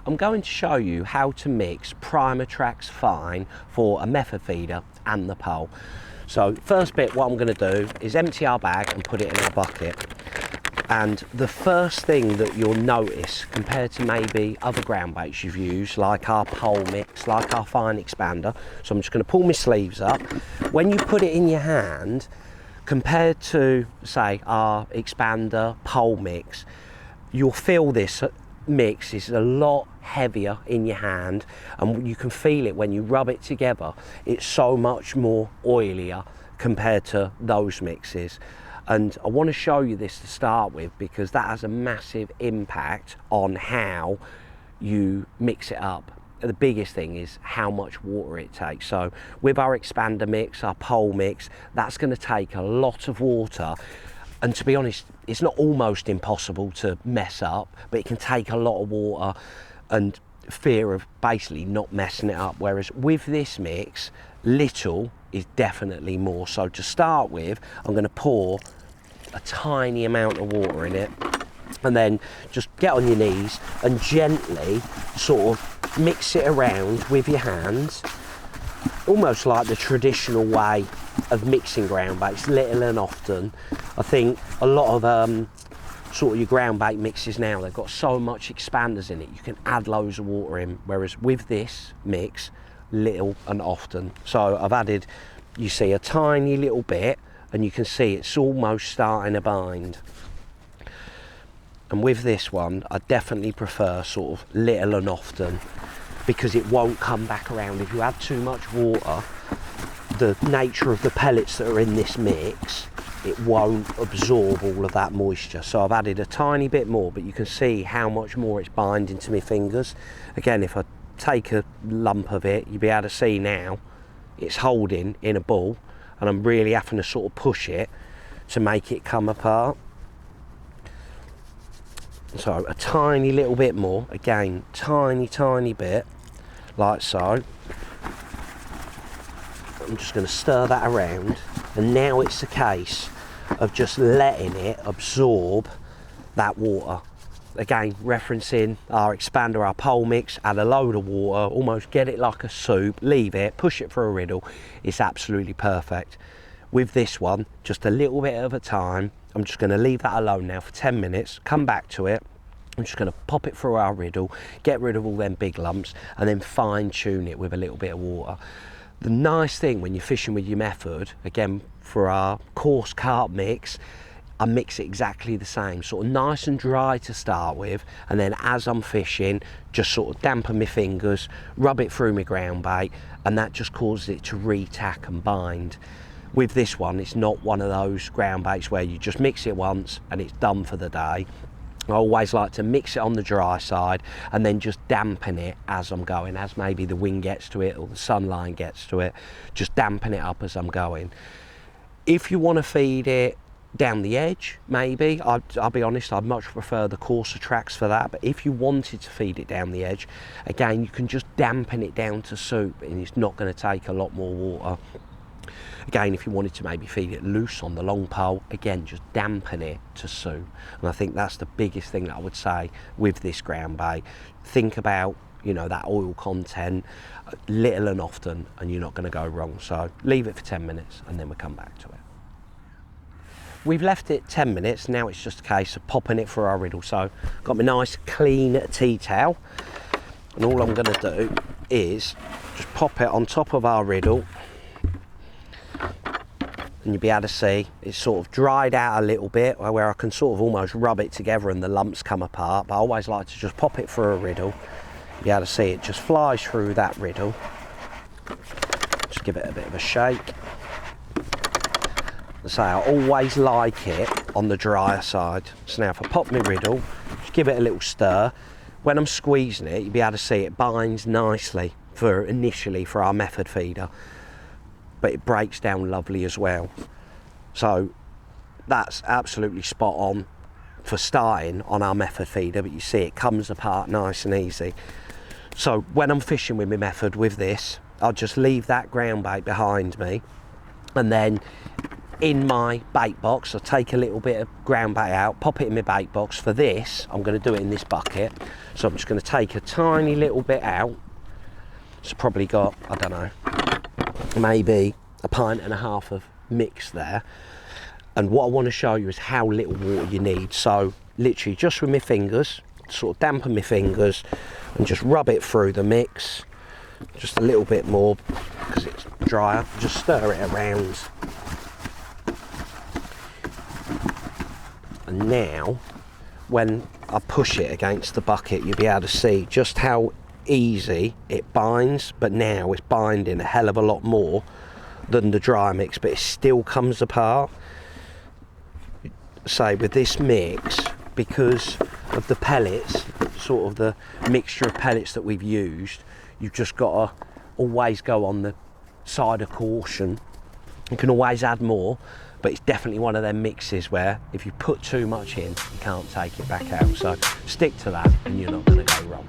I'm going to show you how to mix Prime Attrax Fine for a method feeder and the pole. So first bit, what I'm going to do is empty our bag and put it in our bucket. And the first thing that you'll notice compared to maybe other ground baits you've used, like our pole mix, like our fine expander, so I'm just going to pull my sleeves up. When you put it in your hand, compared to say our expander pole mix, you'll feel this mix is a lot heavier in your hand, and you can feel it when you rub it together. It's so much more oilier compared to those mixes. And I want to show you this to start with, because that has a massive impact on how you mix it up. The biggest thing is how much water it takes. So with our expander mix, our pole mix, that's going to take a lot of water. And to be honest, it's not almost impossible to mess up, but it can take a lot of water and fear of basically not messing it up. Whereas with this mix, little is definitely more. So to start with, I'm going to pour a tiny amount of water in it, and then just get on your knees and gently sort of mix it around with your hands, almost like the traditional way of mixing ground baits, little and often. I think a lot of sort of your ground bait mixes now, they've got so much expanders in it, you can add loads of water in, whereas with this mix, little and often. So I've added, you see, a tiny little bit, and you can see it's almost starting to bind. And with this one, I definitely prefer sort of little and often, because it won't come back around. If you add too much water, the nature of the pellets that are in this mix, it won't absorb all of that moisture. So I've added a tiny bit more, but you can see how much more it's binding to my fingers. Again, if I take a lump of it, you'll be able to see now it's holding in a ball, and I'm really having to sort of push it to make it come apart. So a tiny little bit more, again, tiny bit, like so. I'm just going to stir that around, and now it's a case of just letting it absorb that water. Again, referencing our expander, our pole mix, add a load of water, almost get it like a soup, leave it, push it for a riddle. It's absolutely perfect. With this one, just a little bit at a time. I'm just going to leave that alone now for 10 minutes, come back to it. I'm just going to pop it through our riddle, get rid of all them big lumps, and then fine tune it with a little bit of water. The nice thing when you're fishing with your method, again, for our coarse carp mix, I mix it exactly the same, sort of nice and dry to start with, and then as I'm fishing, just sort of dampen my fingers, rub it through my ground bait, and that just causes it to re-tack and bind. With this one, it's not one of those ground baits where you just mix it once and it's done for the day. I always like to mix it on the dry side and then just dampen it as I'm going, as maybe the wind gets to it or the sunlight gets to it, just dampen it up as I'm going. If you want to feed it down the edge, maybe, I'll be honest, I'd much prefer the coarser tracks for that, but if you wanted to feed it down the edge, again, you can just dampen it down to soup, and it's not going to take a lot more water. Again, if you wanted to maybe feed it loose on the long pole, again, just dampen it to soup. And I think that's the biggest thing that I would say with this ground bait. Think about, you know, that oil content, little and often, and you're not going to go wrong. So leave it for 10 minutes and then we'll come back to it. We've left it 10 minutes, now it's just a case of popping it through our riddle. So got my nice clean tea towel, and all I'm going to do is just pop it on top of our riddle, and you'll be able to see it's sort of dried out a little bit, where I can sort of almost rub it together and the lumps come apart, but I always like to just pop it through a riddle. You'll be able to see it just flies through that riddle. Just give it a bit of a shake. So I always like it on the drier side. So now if I pop my riddle, just give it a little stir. When I'm squeezing it, you'll be able to see it binds nicely initially for our method feeder, but it breaks down lovely as well. So that's absolutely spot on for starting on our method feeder, but you see it comes apart nice and easy. So when I'm fishing with my method with this, I'll just leave that ground bait behind me, and then in my bait box. I take a little bit of ground bait out, pop it in my bait box. For this, I'm going to do it in this bucket. So I'm just going to take a tiny little bit out. It's probably got, I don't know, maybe 1.5 pints of mix there. And what I want to show you is how little water you need. So literally just with my fingers, sort of dampen my fingers and just rub it through the mix. Just a little bit more because it's drier. Just stir it around. And now, when I push it against the bucket, you'll be able to see just how easy it binds, but now it's binding a hell of a lot more than the dry mix, but it still comes apart. Say with this mix, because of the pellets, sort of the mixture of pellets that we've used, you've just got to always go on the side of caution. You can always add more, but it's definitely one of them mixes where if you put too much in, you can't take it back out. So stick to that and you're not going to go wrong.